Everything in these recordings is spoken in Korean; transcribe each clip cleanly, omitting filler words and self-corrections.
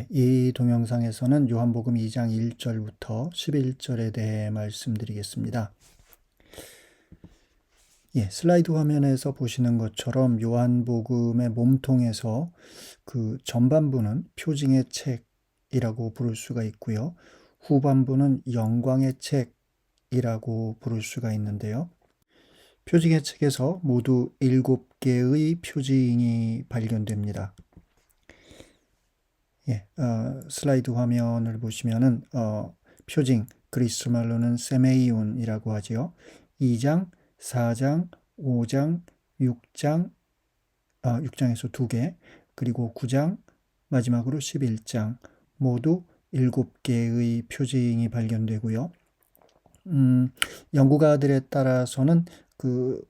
이 동영상에서는 요한복음 2장 1절부터 11절에 대해 말씀드리겠습니다. 슬라이드 화면에서 보시는 것처럼 요한복음의 몸통에서 그 전반부는 표징의 책이라고 부를 수가 있고요. 후반부는 영광의 책이라고 부를 수가 있는데요. 표징의 책에서 모두 7개의 표징이 발견됩니다. 슬라이드 화면을 보시면은 표징, 그리스 말로는 세메이온이라고 하지요. 2장, 4장, 5장, 6장, 6장에서 2개, 그리고 9장, 마지막으로 11장, 모두 7개의 표징이 발견되고요. 연구가들에 따라서는 그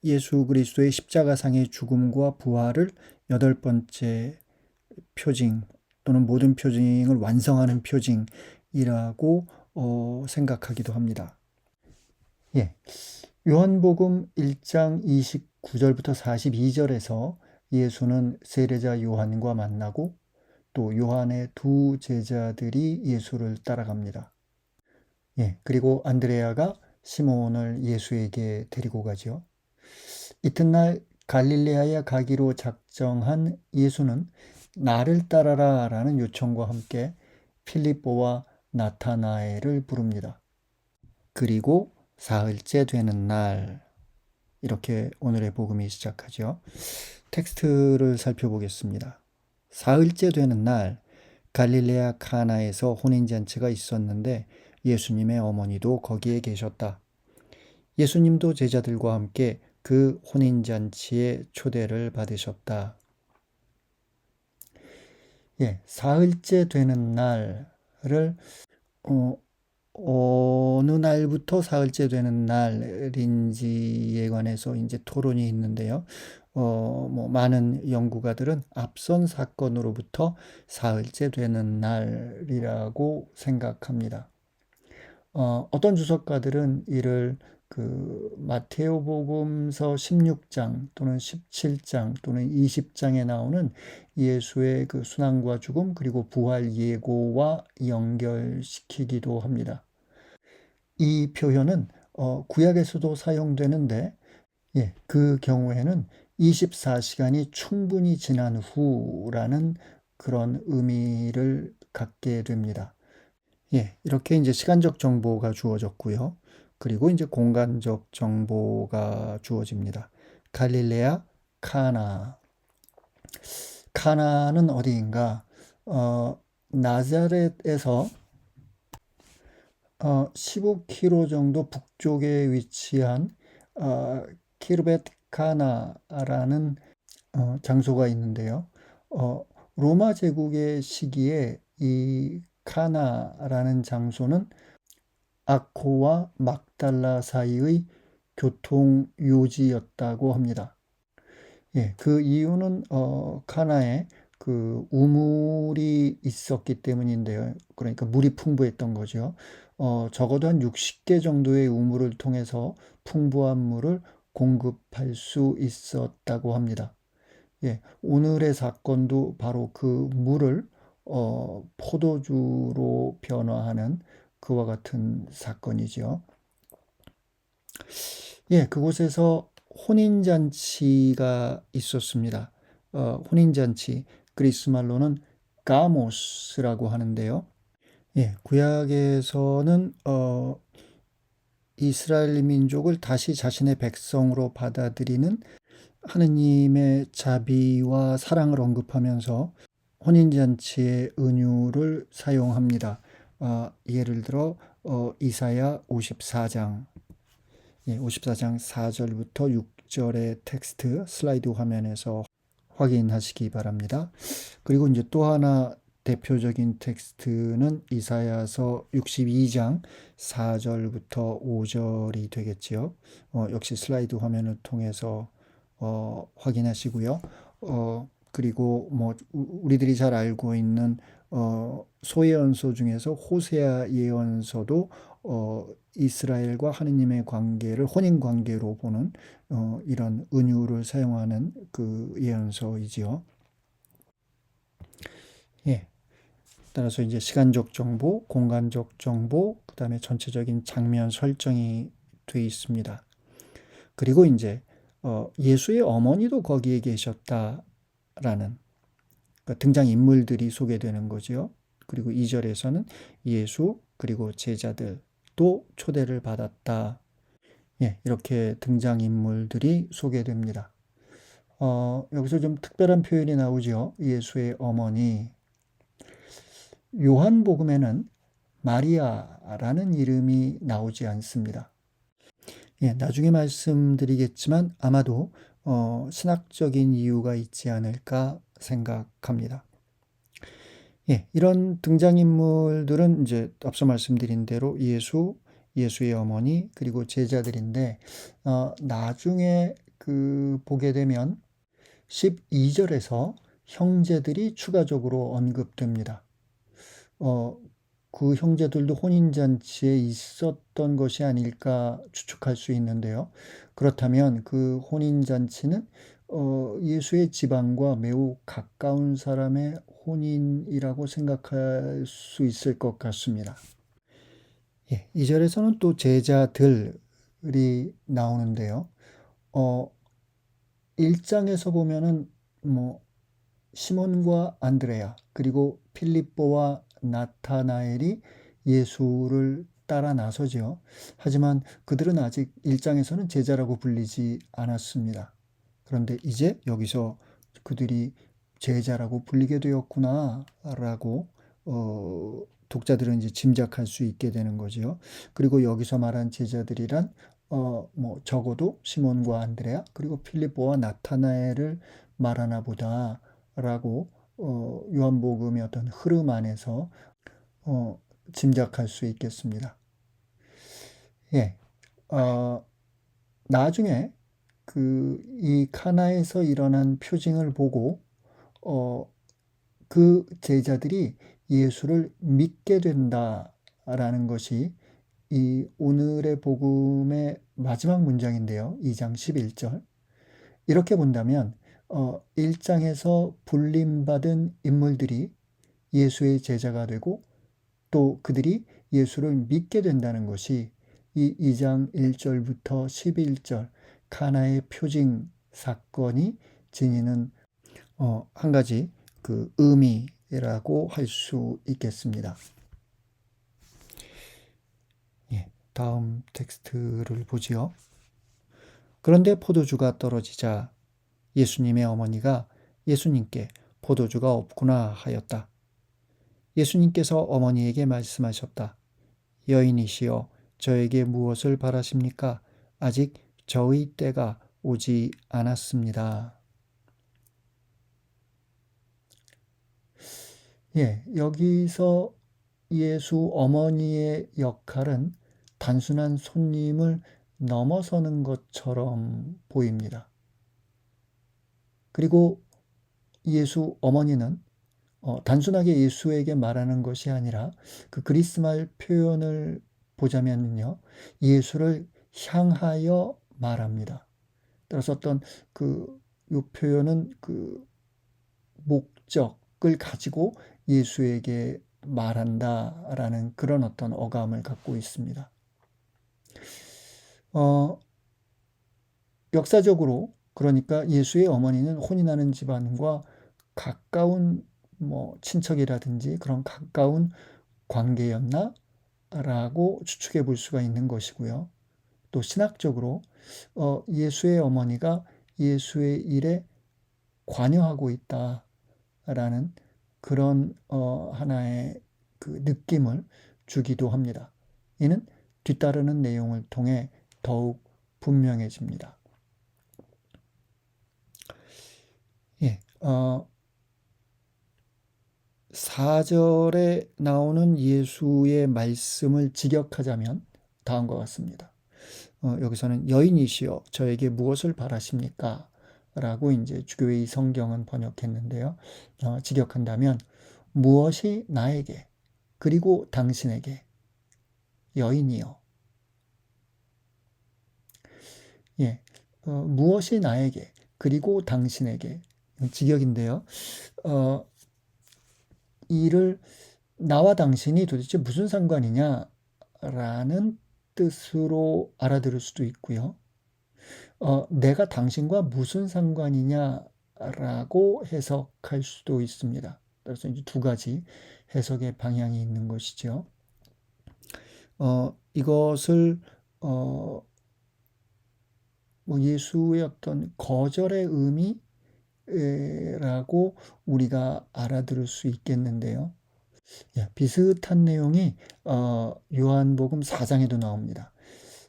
예수 그리스도의 십자가상의 죽음과 부활을 8번째 표징 또는 모든 표징을 완성하는 표징이라고 생각하기도 합니다. 요한복음 1장 29절부터 42절에서 예수는 세례자 요한과 만나고 또 요한의 두 제자들이 예수를 따라갑니다. 그리고 안드레아가 시몬을 예수에게 데리고 가죠. 이튿날 갈릴레아에 가기로 작정한 예수는 나를 따라라 라는 요청과 함께 필립보와 나타나엘을 부릅니다. 그리고 사흘째 되는 날, 이렇게 오늘의 복음이 시작하죠. 텍스트를 살펴보겠습니다. 사흘째 되는 날 갈릴레아 카나에서 혼인잔치가 있었는데 예수님의 어머니도 거기에 계셨다. 예수님도 제자들과 함께 그 혼인잔치에 초대를 받으셨다. 사흘째 되는 날을 어느 날부터 사흘째 되는 날인지에 관해서 이제 토론이 있는데요. 많은 연구가들은 앞선 사건으로부터 사흘째 되는 날이라고 생각합니다. 어떤 주석가들은 이를 그 마테오복음서 16장 또는 17장 또는 20장에 나오는 예수의 그 순환과 죽음 그리고 부활 예고와 연결시키기도 합니다. 이 표현은 구약에서도 사용되는데 그 경우에는 24시간이 충분히 지난 후라는 그런 의미를 갖게 됩니다. 이렇게 이제 시간적 정보가 주어졌고요. 그리고 이제 공간적 정보가 주어집니다. 갈릴레아 카나. 카나는 어디인가? 나자렛에서 15km 정도 북쪽에 위치한 키르벳 카나라는 장소가 있는데요. 로마 제국의 시기에 이 카나라는 장소는 아코와 막달라 사이의 교통 요지였다고 합니다. 그 이유는 카나에 그 우물이 있었기 때문인데요. 그러니까 물이 풍부했던 거죠. 적어도 한 60개 정도의 우물을 통해서 풍부한 물을 공급할 수 있었다고 합니다. 오늘의 사건도 바로 그 물을 포도주로 변화하는 그와 같은 사건이죠. 그곳에서 혼인잔치가 있었습니다. 혼인잔치, 그리스 말로는 가모스라고 하는데요. 구약에서는 이스라엘 민족을 다시 자신의 백성으로 받아들이는 하느님의 자비와 사랑을 언급하면서 혼인잔치의 은유를 사용합니다. 예를 들어 이사야 54장 54장 4절부터 6절의 텍스트 슬라이드 화면에서 확인하시기 바랍니다. 그리고 이제 또 하나 대표적인 텍스트는 이사야서 62장 4절부터 5절이 되겠지요. 역시 슬라이드 화면을 통해서 확인하시고요. 그리고 우리들이 잘 알고 있는 소예언서 중에서 호세아 예언서도 이스라엘과 하느님의 관계를 혼인 관계로 보는 이런 은유를 사용하는 그 예언서이지요. 예. 따라서 이제 시간적 정보, 공간적 정보, 그 다음에 전체적인 장면 설정이 돼 있습니다. 그리고 이제 예수의 어머니도 거기에 계셨다라는 그러니까 등장인물들이 소개되는 거죠. 그리고 2절에서는 예수 그리고 제자들도 초대를 받았다. 예, 이렇게 등장인물들이 소개됩니다. 여기서 좀 특별한 표현이 나오죠. 예수의 어머니. 요한복음에는 마리아라는 이름이 나오지 않습니다. 예, 나중에 말씀드리겠지만 아마도 신학적인 이유가 있지 않을까 생각합니다. 예, 이런 등장인물들은 이제 앞서 말씀드린 대로 예수, 예수의 어머니, 그리고 제자들인데, 나중에 보게 되면 12절에서 형제들이 추가적으로 언급됩니다. 그 형제들도 혼인잔치에 있었던 것이 아닐까 추측할 수 있는데요. 그렇다면 그 혼인잔치는 예수의 집안과 매우 가까운 사람의 혼인이라고 생각할 수 있을 것 같습니다. 예, 2절에서는 또 제자들이 나오는데요. 1장에서 보면은 뭐 시몬과 안드레아 그리고 필립보와 나타나엘이 예수를 따라 나서죠. 하지만 그들은 아직 1장에서는 제자라고 불리지 않았습니다. 그런데 이제 여기서 그들이 제자라고 불리게 되었구나라고 독자들은 이제 짐작할 수 있게 되는 거지요. 그리고 여기서 말한 제자들이란 뭐 적어도 시몬과 안드레아 그리고 필립보와 나타나엘을 말하나 보다라고 요한복음의 어떤 흐름 안에서 짐작할 수 있겠습니다. 예, 나중에 이 카나에서 일어난 표징을 보고 그 제자들이 예수를 믿게 된다라는 것이 이 오늘의 복음의 마지막 문장인데요. 2장 11절. 이렇게 본다면 1장에서 불림받은 인물들이 예수의 제자가 되고 또 그들이 예수를 믿게 된다는 것이 이 2장 1절부터 11절 카나의 표징 사건이 지니는 한 가지 의미라고 할 수 있겠습니다. 예, 다음 텍스트를 보지요. 그런데 포도주가 떨어지자 예수님의 어머니가 예수님께 포도주가 없구나 하였다. 예수님께서 어머니에게 말씀하셨다. 여인이시여, 저에게 무엇을 바라십니까? 아직 저의 때가 오지 않았습니다. 예, 여기서 예수 어머니의 역할은 단순한 손님을 넘어서는 것처럼 보입니다. 그리고 예수 어머니는 단순하게 예수에게 말하는 것이 아니라 그 그리스말 표현을 보자면요. 예수를 향하여 말합니다. 따라서 어떤 이 표현은 목적을 가지고 예수에게 말한다라는 그런 어떤 어감을 갖고 있습니다. 역사적으로 그러니까 예수의 어머니는 혼인하는 집안과 가까운 친척이라든지 그런 가까운 관계였나? 라고 추측해 볼 수가 있는 것이고요. 또 신학적으로 예수의 어머니가 예수의 일에 관여하고 있다라는 그런 하나의 느낌을 주기도 합니다. 이는 뒤따르는 내용을 통해 더욱 분명해집니다. 예, 4절에 나오는 예수의 말씀을 직역하자면 다음과 같습니다. 여기서는 여인이시여 저에게 무엇을 바라십니까? 라고 이제 주교의 성경은 번역했는데요. 직역한다면 무엇이 나에게 그리고 당신에게 여인이여. 예, 무엇이 나에게 그리고 당신에게 직역인데요. 이를 나와 당신이 도대체 무슨 상관이냐라는 뜻으로 알아들을 수도 있고요. 내가 당신과 무슨 상관이냐라고 해석할 수도 있습니다. 그래서 이제 두 가지 해석의 방향이 있는 것이죠. 이것을 뭐 예수의 어떤 거절의 의미라고 우리가 알아들을 수 있겠는데요. 비슷한 내용이 요한복음 4장에도 나옵니다.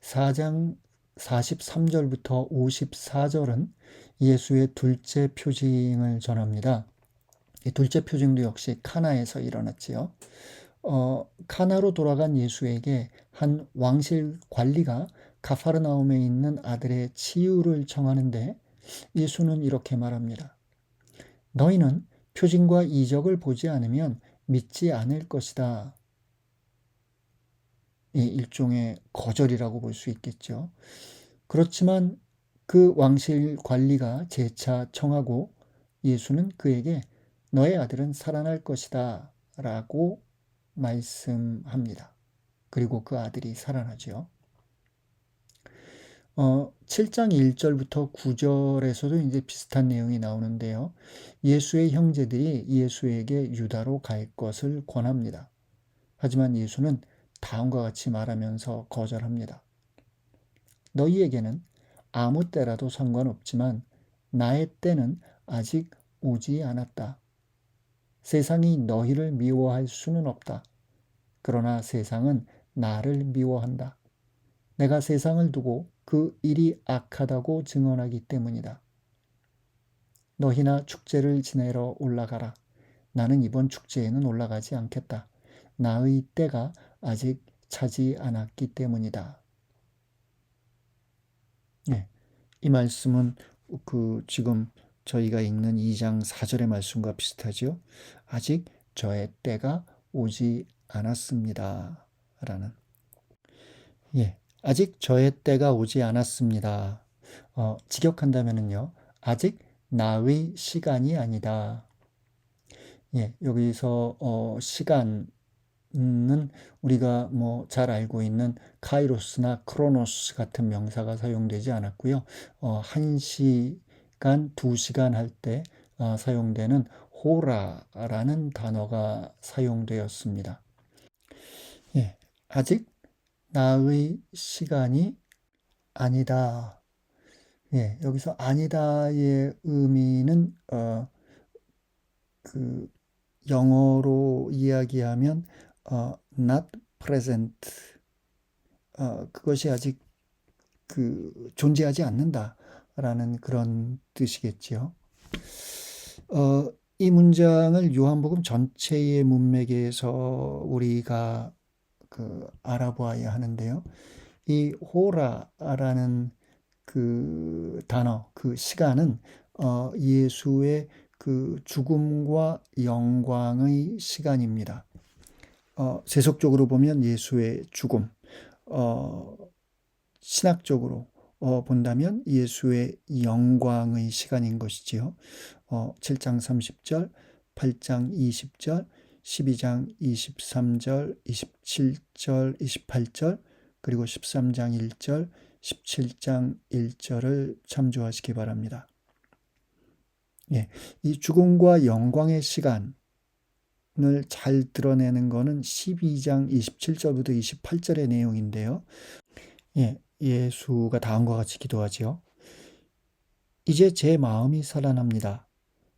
4장 43절부터 54절은 예수의 둘째 표징을 전합니다. 이 둘째 표징도 역시 카나에서 일어났지요. 카나로 돌아간 예수에게 한 왕실 관리가 가파르나움에 있는 아들의 치유를 청하는데 예수는 이렇게 말합니다. 너희는 표징과 이적을 보지 않으면 믿지 않을 것이다. 일종의 거절이라고 볼 수 있겠죠. 그렇지만 그 왕실 관리가 재차 청하고 예수는 그에게 너의 아들은 살아날 것이다 라고 말씀합니다. 그리고 그 아들이 살아나죠. 7장 1절부터 9절에서도 이제 비슷한 내용이 나오는데요. 예수의 형제들이 예수에게 유다로 갈 것을 권합니다. 하지만 예수는 다음과 같이 말하면서 거절합니다. 너희에게는 아무 때라도 상관없지만 나의 때는 아직 오지 않았다. 세상이 너희를 미워할 수는 없다. 그러나 세상은 나를 미워한다. 내가 세상을 두고 그 일이 악하다고 증언하기 때문이다. 너희나 축제를 지내러 올라가라. 나는 이번 축제에는 올라가지 않겠다. 나의 때가 아직 차지 않았기 때문이다. 네, 이 말씀은 지금 저희가 읽는 2장 4절의 말씀과 비슷하죠. 아직 저의 때가 오지 않았습니다. 라는. 아직 저의 때가 오지 않았습니다. 직역한다면요. 아직 나의 시간이 아니다. 여기서 시간은 우리가 뭐 잘 알고 있는 카이로스나 크로노스 같은 명사가 사용되지 않았고요. 1시간, 2시간 할 때 사용되는 호라라는 단어가 사용되었습니다. 아직 나의 시간이 아니다. 여기서 아니다의 의미는 영어로 이야기하면 not present, 그것이 아직 존재하지 않는다라는 그런 뜻이겠지요. 이 문장을 요한복음 전체의 문맥에서 우리가 알아보아야 하는데요. 이 호라라는 그 단어, 그 시간은 예수의 죽음과 영광의 시간입니다. 세속적으로 보면 예수의 죽음, 신학적으로 본다면 예수의 영광의 시간인 것이지요. 7장 30절, 8장 20절, 12장 23절, 27절, 28절, 그리고 13장 1절, 17장 1절을 참조하시기 바랍니다. 이 죽음과 영광의 시간을 잘 드러내는 것은 12장 27절부터 28절의 내용인데요. 예수가 다음과 같이 기도하지요. 이제 제 마음이 살아납니다.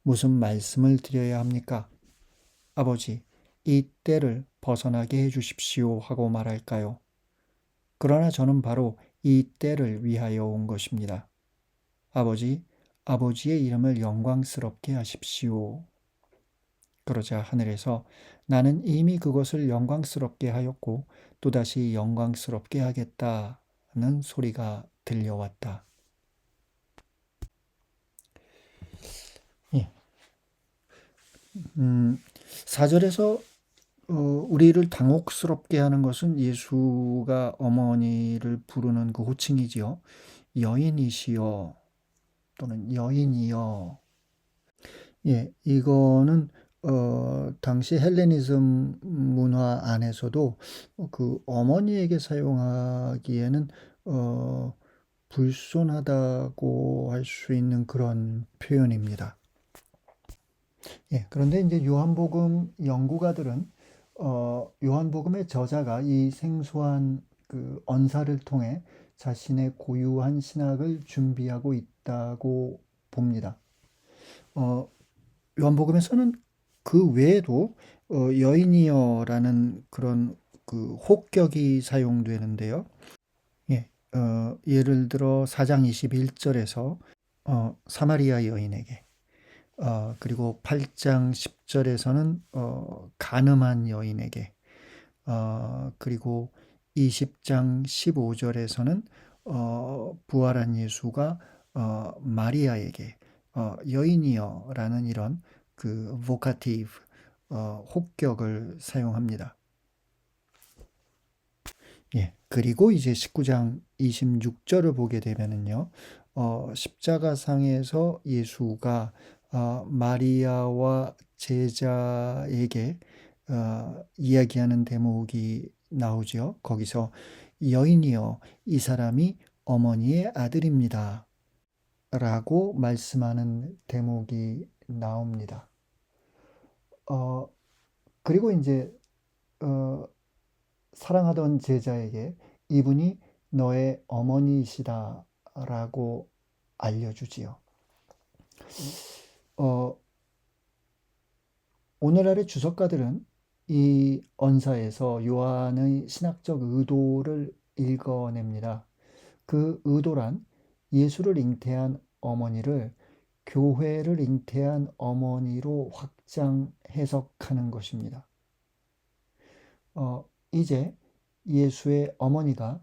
무슨 말씀을 드려야 합니까? 아버지, 이 때를 벗어나게 해주십시오 하고 말할까요? 그러나 저는 바로 이 때를 위하여 온 것입니다. 아버지, 아버지의 이름을 영광스럽게 하십시오. 그러자 하늘에서 나는 이미 그것을 영광스럽게 하였고 또다시 영광스럽게 하겠다는 소리가 들려왔다. 4절에서 우리를 당혹스럽게 하는 것은 예수가 어머니를 부르는 그 호칭이지요. 여인이시여 또는 여인이여. 이거는 당시 헬레니즘 문화 안에서도 그 어머니에게 사용하기에는 어, 불손하다고 할 수 있는 그런 표현입니다. 예, 그런데 이제 요한복음 연구가들은 요한복음의 저자가 이 생소한 그 언사를 통해 자신의 고유한 신학을 준비하고 있다고 봅니다. 어, 요한복음에서는 그 외에도 여인이여라는 그런 그 혹격이 사용되는데요. 예, 예를 들어 4장 21절에서 사마리아 여인에게, 그리고 8장 10절에서는 간음한 여인에게, 그리고 20장 15절에서는 부활한 예수가 마리아에게 여인이여라는 이런 그 vocative 혹격을 사용합니다. 예. 그리고 이제 19장 26절을 보게 되면은요. 십자가상에서 예수가 마리아와 제자에게 이야기하는 대목이 나오죠. 거기서 여인이여 이 사람이 어머니의 아들입니다. 라고 말씀하는 대목이 나옵니다. 그리고 이제 어, 사랑하던 제자에게 이분이 너의 어머니이시다 라고 알려주지요. 어, 오늘날의 주석가들은 이 언사에서 요한의 신학적 의도를 읽어냅니다. 그 의도란 예수를 잉태한 어머니를 교회를 잉태한 어머니로 확장 해석하는 것입니다. 이제 예수의 어머니가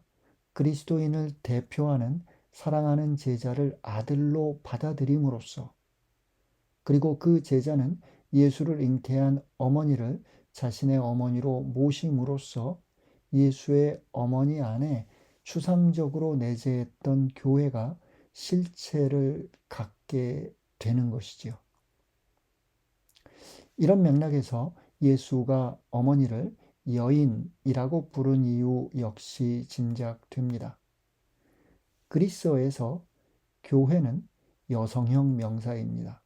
그리스도인을 대표하는 사랑하는 제자를 아들로 받아들임으로써, 그리고 그 제자는 예수를 잉태한 어머니를 자신의 어머니로 모심으로써 예수의 어머니 안에 추상적으로 내재했던 교회가 실체를 갖게 되는 것이지요. 이런 맥락에서 예수가 어머니를 여인이라고 부른 이유 역시 짐작됩니다. 그리스어에서 교회는 여성형 명사입니다.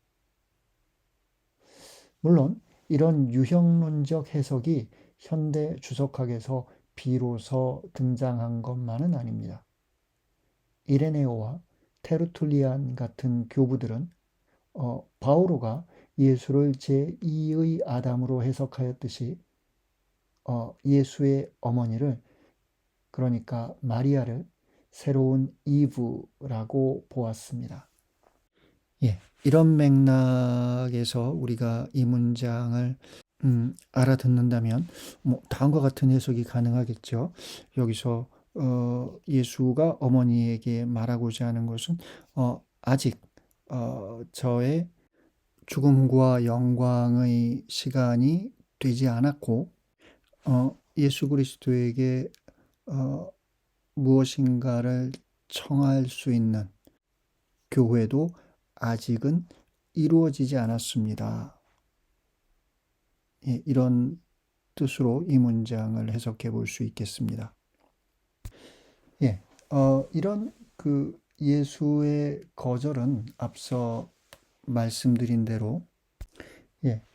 물론 이런 유형론적 해석이 현대 주석학에서 비로소 등장한 것만은 아닙니다. 이레네오와 테르툴리안 같은 교부들은 바오로가 예수를 제2의 아담으로 해석하였듯이 예수의 어머니를, 그러니까 마리아를 새로운 이브라고 보았습니다. 예, 이런 맥락에서 우리가 이 문장을 알아듣는다면 다음과 같은 해석이 가능하겠죠. 여기서 예수가 어머니에게 말하고자 하는 것은 아직 저의 죽음과 영광의 시간이 되지 않았고 예수 그리스도에게 무엇인가를 청할 수 있는 교회도 아직은 이루어지지 않았습니다. 예, 이런 뜻으로 이 문장을 해석해 볼 수 있겠습니다. 예, 이런 그 예수의 거절은 앞서 말씀드린 대로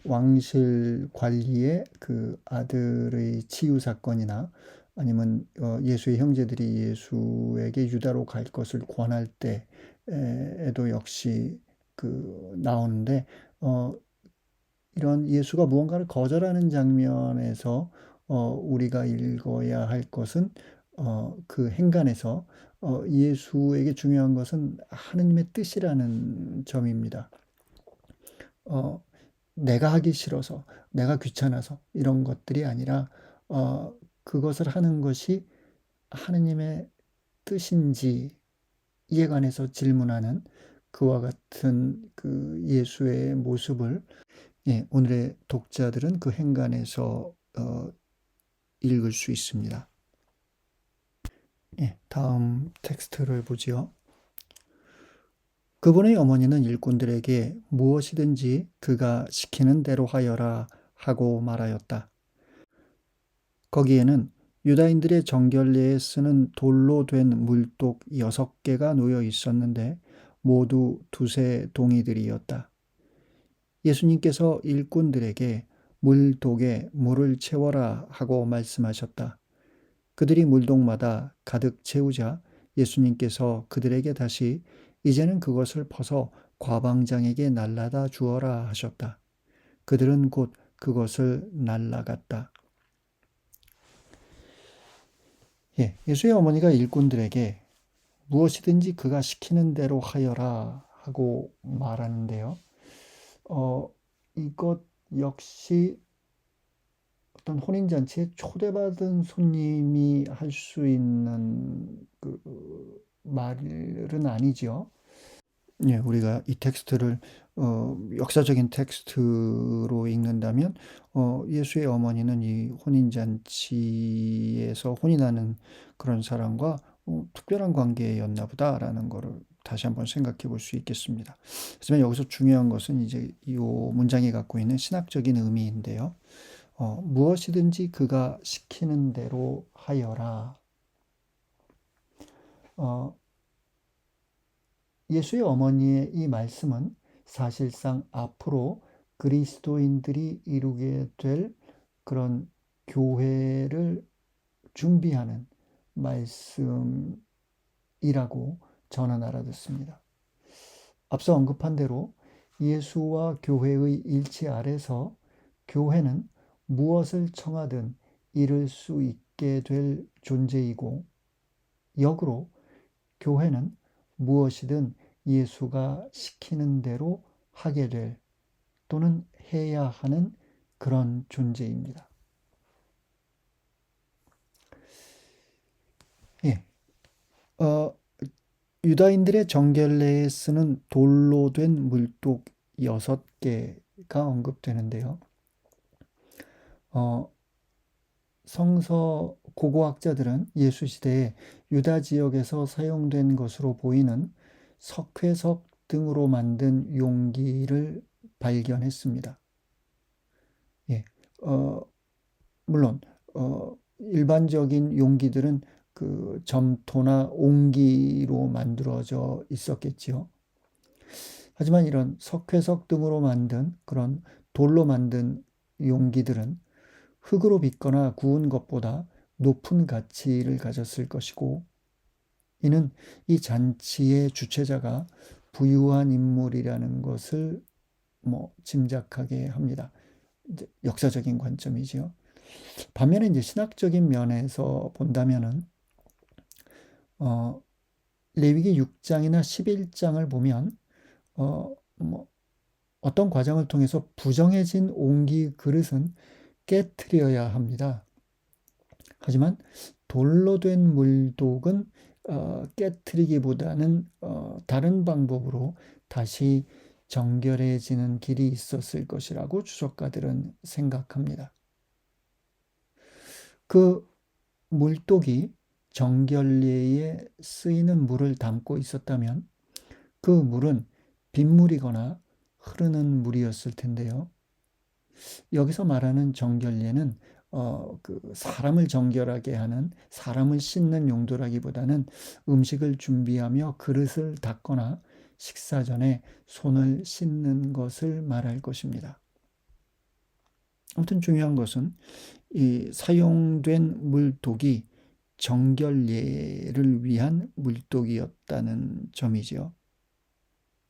왕실 관리의 그 아들의 치유 사건이나 아니면 예수의 형제들이 예수에게 유다로 갈 것을 권할 때에도 역시 그 나오는데 이런 예수가 무언가를 거절하는 장면에서 우리가 읽어야 할 것은 그 행간에서 예수에게 중요한 것은 하느님의 뜻이라는 점입니다. 내가 하기 싫어서, 내가 귀찮아서 이런 것들이 아니라 그것을 하는 것이 하느님의 뜻인지에 관해서 질문하는 그와 같은 그 예수의 모습을 오늘의 독자들은 그 행간에서 읽을 수 있습니다. 다음 텍스트를 보지요. 그분의 어머니는 일꾼들에게 무엇이든지 그가 시키는 대로 하여라 하고 말하였다. 거기에는 유다인들의 정결례에 쓰는 돌로 된 물독 6개가 놓여 있었는데 모두 두세 동이들이었다. 예수님께서 일꾼들에게 물독에 물을 채워라 하고 말씀하셨다. 그들이 물독마다 가득 채우자 예수님께서 그들에게 다시 이제는 그것을 벗어 과방장에게 날라다 주어라 하셨다. 그들은 곧 그것을 날라갔다. 예수의 어머니가 일꾼들에게 무엇이든지 그가 시키는 대로 하여라 하고 말하는데요. 이것 역시 어떤 혼인잔치에 초대받은 손님이 할 수 있는 말은 아니죠. 우리가 이 텍스트를 역사적인 텍스트로 읽는다면 예수의 어머니는 이 혼인잔치에서 혼인하는 그런 사람과 특별한 관계였나 보다라는 것을 다시 한번 생각해 볼 수 있겠습니다. 하지만 여기서 중요한 것은 이제 이 문장이 갖고 있는 신학적인 의미인데요. 무엇이든지 그가 시키는 대로 하여라. 예수의 어머니의 이 말씀은 사실상 앞으로 그리스도인들이 이루게 될 그런 교회를 준비하는 말씀이라고 저는 알아듣습니다. 앞서 언급한 대로 예수와 교회의 일치 아래서 교회는 무엇을 청하든 이룰 수 있게 될 존재이고, 역으로 교회는 무엇이든 예수가 시키는 대로 하게 될 또는 해야 하는 그런 존재입니다. 유다인들의 정결례에 쓰는 돌로 된 물독 6개가 언급되는데요. 성서 고고학자들은 예수 시대에 유다 지역에서 사용된 것으로 보이는 석회석 등으로 만든 용기를 발견했습니다. 물론 일반적인 용기들은 그 점토나 옹기로 만들어져 있었겠지요. 하지만 이런 석회석 등으로 만든 그런 돌로 만든 용기들은 흙으로 빚거나 구운 것보다 높은 가치를 가졌을 것이고, 이는 이 잔치의 주체자가 부유한 인물이라는 것을 짐작하게 합니다. 이제 역사적인 관점이지요. 반면에 이제 신학적인 면에서 본다면은 레위기 6장이나 11장을 보면 어떤 과정을 통해서 부정해진 옹기 그릇은 깨트려야 합니다. 하지만 돌로 된 물독은 깨트리기보다는 다른 방법으로 다시 정결해지는 길이 있었을 것이라고 주석가들은 생각합니다. 그 물독이 정결례에 쓰이는 물을 담고 있었다면 그 물은 빗물이거나 흐르는 물이었을 텐데요. 여기서 말하는 정결례는 사람을 정결하게 하는, 사람을 씻는 용도라기보다는 음식을 준비하며 그릇을 닦거나 식사 전에 손을 씻는 것을 말할 것입니다. 아무튼 중요한 것은 이 사용된 물독이 정결례를 위한 물독이었다는 점이죠.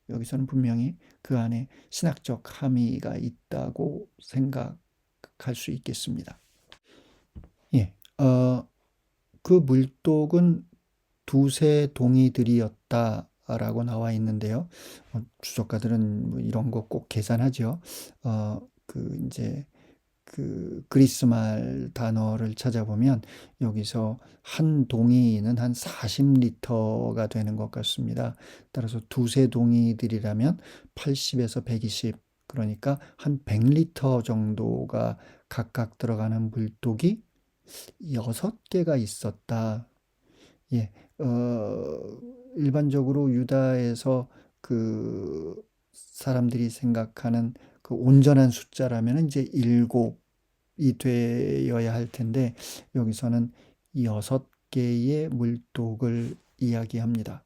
여기서는 분명히 그 안에 신학적 함의가 있다고 생각할 수 있겠습니다. 그 물독은 두세 동이들이었다라고 나와 있는데요. 주석가들은 이런 거 꼭 계산하죠. 이제 그리스말 단어를 찾아보면 여기서 한 동이는 한 40리터가 되는 것 같습니다. 따라서 두세 동이들이라면 80에서 120, 그러니까 한 100리터 정도가 각각 들어가는 물독이 6개가 있었다. 일반적으로 유다에서 그 사람들이 생각하는 그 온전한 숫자라면 이제 7이 되어야 할 텐데 여기서는 6개의 물독을 이야기합니다.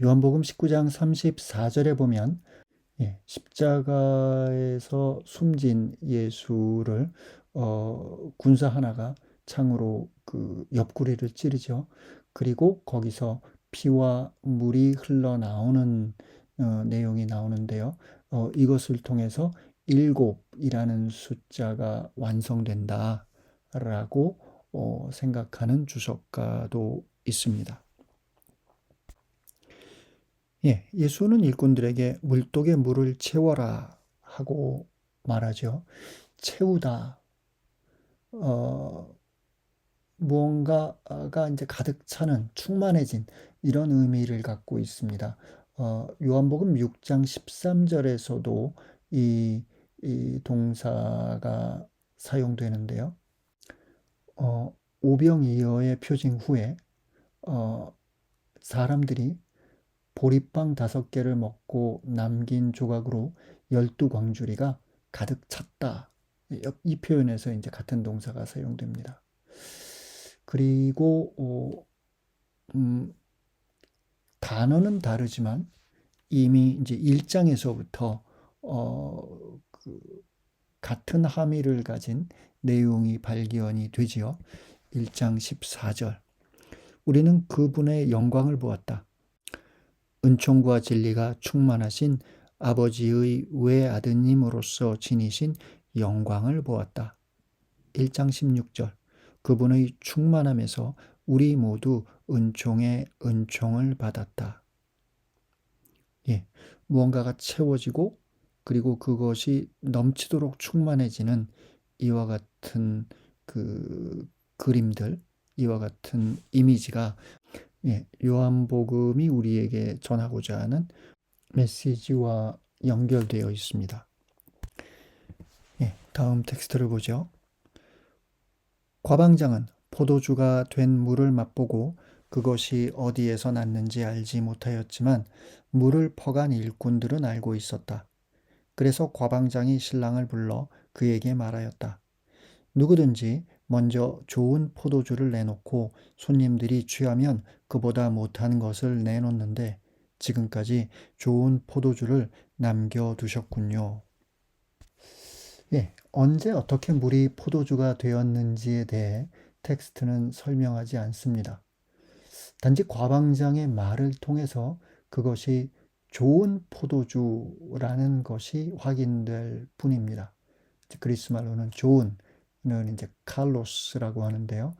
요한복음 19장 34절에 보면 십자가에서 숨진 예수를 군사 하나가 창으로 그 옆구리를 찌르죠. 그리고 거기서 피와 물이 흘러나오는 내용이 나오는데요. 이것을 통해서 7이라는 숫자가 완성된다라고 생각하는 주석가도 있습니다. 예수는 일꾼들에게 물독에 물을 채워라 하고 말하죠. 채우다, 무언가가 이제 가득 차는, 충만해진 이런 의미를 갖고 있습니다. 요한복음 6장 13절에서도 이 동사가 사용되는데요. 오병이어의 표징 후에 사람들이 보리빵 5개를 먹고 남긴 조각으로 12광주리가 가득 찼다. 이 표현에서 이제 같은 동사가 사용됩니다. 그리고 단어는 다르지만 이미 이제 1장에서부터 그 같은 함의를 가진 내용이 발견이 되지요. 1장 14절. 우리는 그분의 영광을 보았다. 은총과 진리가 충만하신 아버지의 외아드님으로서 지니신 영광을 보았다. 1장 16절. 그분의 충만함에서 우리 모두 은총의 은총을 받았다. 무언가가 채워지고 그리고 그것이 넘치도록 충만해지는 이와 같은 그 그림들, 이와 같은 이미지가 요한복음이 우리에게 전하고자 하는 메시지와 연결되어 있습니다. 다음 텍스트를 보죠. 과방장은 포도주가 된 물을 맛보고 그것이 어디에서 났는지 알지 못하였지만 물을 퍼간 일꾼들은 알고 있었다. 그래서 과방장이 신랑을 불러 그에게 말하였다. 누구든지 먼저 좋은 포도주를 내놓고 손님들이 취하면 그보다 못한 것을 내놓는데 지금까지 좋은 포도주를 남겨두셨군요. 언제 어떻게 물이 포도주가 되었는지에 대해 텍스트는 설명하지 않습니다. 단지 과방장의 말을 통해서 그것이 좋은 포도주라는 것이 확인될 뿐입니다. 그리스 말로는 좋은은 이제 칼로스라고 하는데요.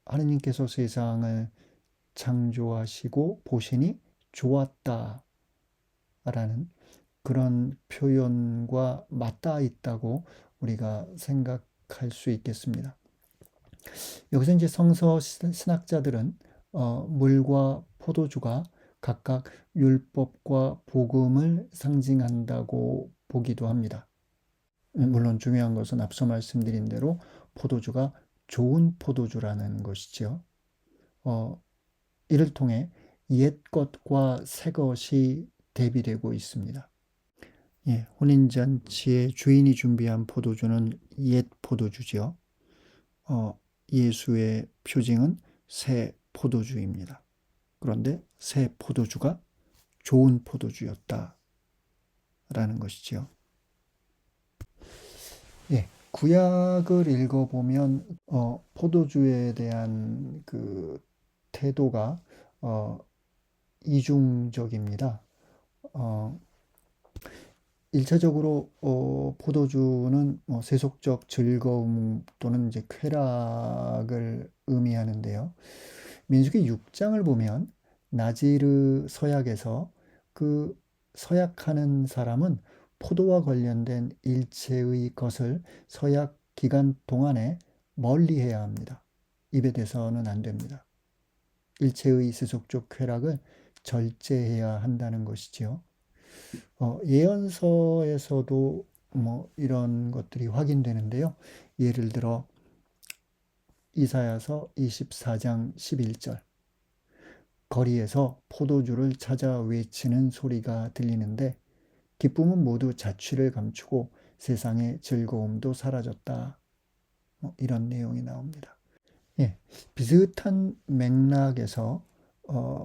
하느님께서 세상을 창조하시고 보시니 좋았다라는 그런 표현과 맞닿아 있다고 우리가 생각할 수 있겠습니다. 여기서 이제 성서 신학자들은 물과 포도주가 각각 율법과 복음을 상징한다고 보기도 합니다. 물론 중요한 것은 앞서 말씀드린 대로 포도주가 좋은 포도주라는 것이죠. 이를 통해 옛 것과 새 것이 대비되고 있습니다. 혼인잔치의 주인이 준비한 포도주는 옛 포도주죠. 예수의 표징은 새 포도주입니다. 그런데 새 포도주가 좋은 포도주였다라는 것이죠. 구약을 읽어보면 포도주에 대한 그 태도가 이중적입니다. 1차적으로 포도주는 세속적 즐거움 또는 이제 쾌락을 의미하는데요. 민수기 6장을 보면 나지르 서약에서 그 서약하는 사람은 포도와 관련된 일체의 것을 서약 기간 동안에 멀리해야 합니다. 입에 대서는 안 됩니다. 일체의 세속적 쾌락을 절제해야 한다는 것이지요. 예언서에서도 이런 것들이 확인되는데요. 예를 들어 이사야서 24장 11절. 거리에서 포도주를 찾아 외치는 소리가 들리는데 기쁨은 모두 자취를 감추고 세상의 즐거움도 사라졌다. 이런 내용이 나옵니다. 예, 비슷한 맥락에서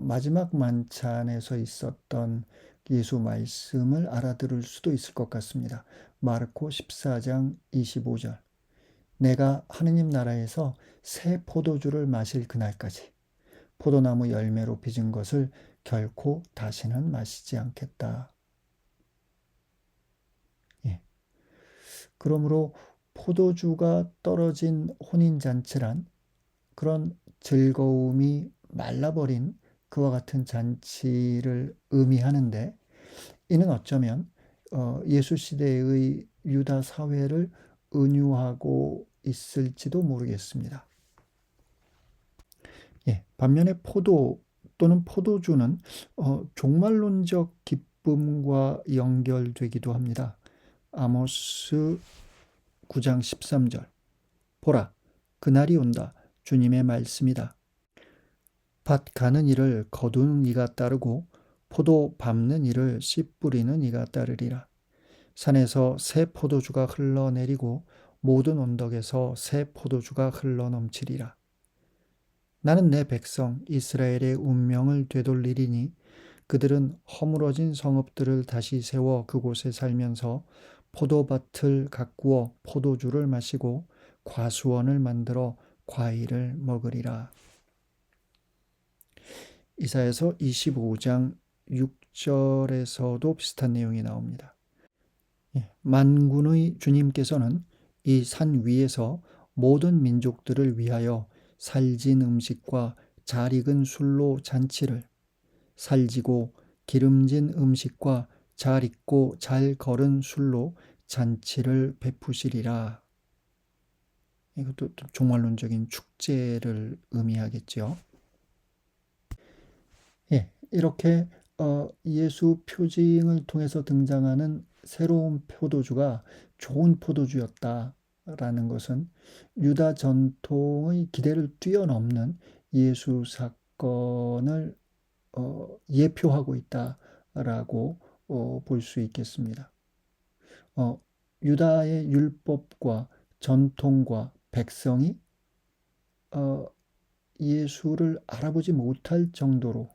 마지막 만찬에서 있었던 예수 말씀을 알아들을 수도 있을 것 같습니다. 마르코 14장 25절. 내가 하느님 나라에서 새 포도주를 마실 그날까지 포도나무 열매로 빚은 것을 결코 다시는 마시지 않겠다. 예. 그러므로 포도주가 떨어진 혼인잔치란 그런 즐거움이 말라버린 그와 같은 잔치를 의미하는데 이는 어쩌면 예수 시대의 유다 사회를 은유하고 있을지도 모르겠습니다. 예, 반면에 포도 또는 포도주는 종말론적 기쁨과 연결되기도 합니다. 아모스 9장 13절. 보라, 그날이 온다. 주님의 말씀이다. 밭 가는 이를 거두는 이가 따르고 포도 밟는 이를 씨 뿌리는 이가 따르리라. 산에서 새 포도주가 흘러내리고 모든 언덕에서 새 포도주가 흘러넘치리라. 나는 내 백성 이스라엘의 운명을 되돌리리니 그들은 허물어진 성읍들을 다시 세워 그곳에 살면서 포도밭을 가꾸어 포도주를 마시고 과수원을 만들어 과일을 먹으리라. 이사야서 25장 6절에서도 비슷한 내용이 나옵니다. 만군의 주님께서는 이 산 위에서 모든 민족들을 위하여 살진 음식과 잘 익은 술로 잔치를, 살지고 기름진 음식과 잘 익고 잘 거른 술로 잔치를 베푸시리라. 이것도 종말론적인 축제를 의미하겠죠. 예, 이렇게 예수 표징을 통해서 등장하는 새로운 포도주가 좋은 포도주였다라는 것은 유다 전통의 기대를 뛰어넘는 예수 사건을 예표하고 있다라고 볼 수 있겠습니다. 유다의 율법과 전통과 백성이 예수를 알아보지 못할 정도로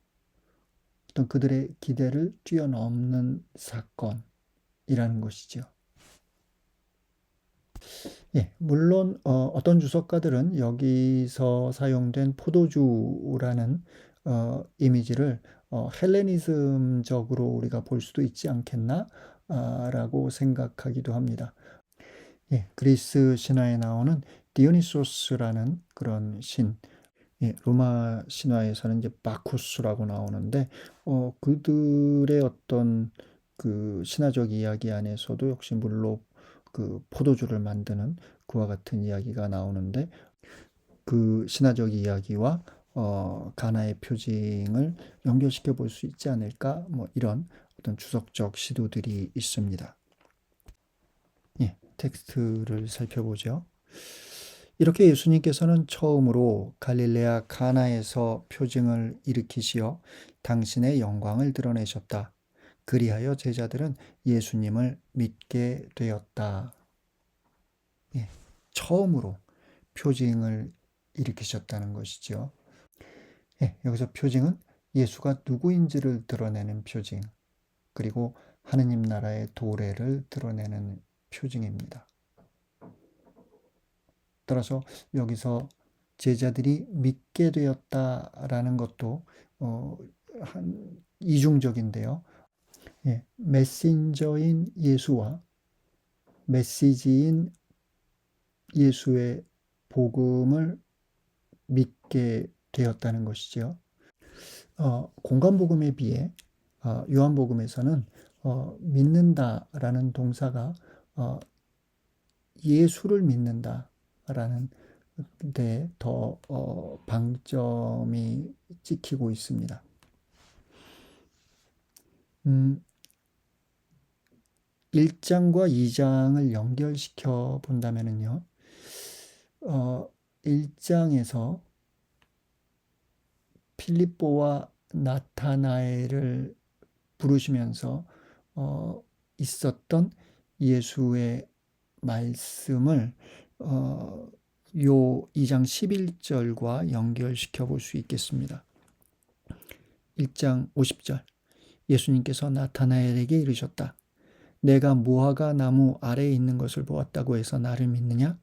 어떤 그들의 기대를 뛰어넘는 사건이라는 것이죠. 예, 물론 어떤 주석가들은 여기서 사용된 포도주라는 이미지를 헬레니즘적으로 우리가 볼 수도 있지 않겠나 라고 생각하기도 합니다. 예, 그리스 신화에 나오는 디오니소스라는 그런 신, 예, 로마 신화에서는 이제 바쿠스라고 나오는데 그들의 어떤 그 신화적 이야기 안에서도 역시 물로 그 포도주를 만드는 그와 같은 이야기가 나오는데 그 신화적 이야기와 가나의 표징을 연결시켜 볼 수 있지 않을까 뭐 이런 어떤 주석적 시도들이 있습니다. 예, 텍스트를 살펴보죠. 이렇게 예수님께서는 처음으로 갈릴레아 가나에서 표징을 일으키시어 당신의 영광을 드러내셨다. 그리하여 제자들은 예수님을 믿게 되었다. 예, 처음으로 표징을 일으키셨다는 것이죠. 예, 여기서 표징은 예수가 누구인지를 드러내는 표징, 그리고 하느님 나라의 도래를 드러내는 표징입니다. 따라서 여기서 제자들이 믿게 되었다라는 것도 한 이중적인데요. 예, 메신저인 예수와 메시지인 예수의 복음을 믿게 되었다는 것이죠. 공간복음에 비해 요한복음에서는 믿는다라는 동사가 예수를 믿는다라는 데 더 방점이 찍히고 있습니다. 1장과 2장을 연결시켜 본다면요. 1장에서 필립보와 나타나엘을 부르시면서 있었던 예수의 말씀을 요 2장 11절과 연결시켜 볼 수 있겠습니다. 1장 50절 예수님께서 나타나엘에게 이르셨다. 내가 무화과 나무 아래에 있는 것을 보았다고 해서 나를 믿느냐?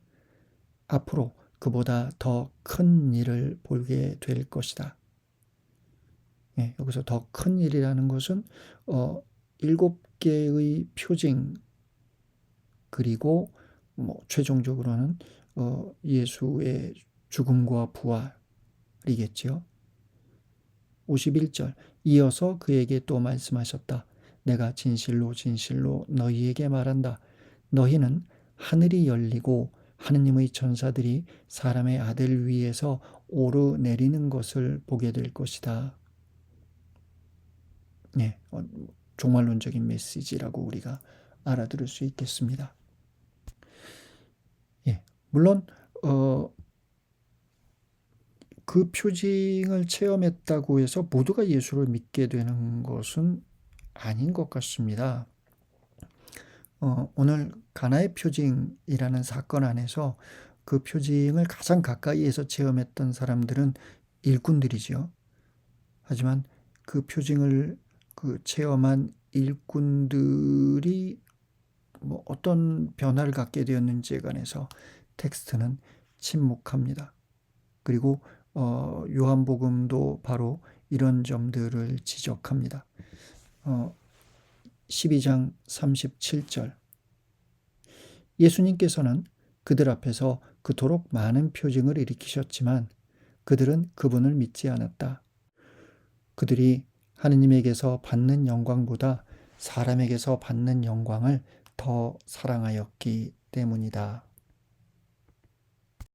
앞으로 그보다 더 큰 일을 보게 될 것이다. 예, 여기서 더 큰 일이라는 것은 7개의 표징 그리고 최종적으로는 예수의 죽음과 부활이겠지요. 51절 이어서 그에게 또 말씀하셨다. 내가 진실로 진실로 너희에게 말한다. 너희는 하늘이 열리고 하느님의 천사들이 사람의 아들 위에서 오르내리는 것을 보게 될 것이다. 네, 종말론적인 메시지라고 우리가 알아들을 수 있겠습니다. 예, 물론 그 표징을 체험했다고 해서 모두가 예수를 믿게 되는 것은 아닌 것 같습니다. 오늘 가나의 표징이라는 사건 안에서 그 표징을 가장 가까이에서 체험했던 사람들은 일꾼들이죠. 하지만 그 표징을 체험한 일꾼들이 어떤 변화를 갖게 되었는지에 관해서 텍스트는 침묵합니다. 그리고 요한복음도 바로 이런 점들을 지적합니다. 12장 37절 예수님께서는 그들 앞에서 그토록 많은 표징을 일으키셨지만 그들은 그분을 믿지 않았다. 그들이 하느님에게서 받는 영광보다 사람에게서 받는 영광을 더 사랑하였기 때문이다.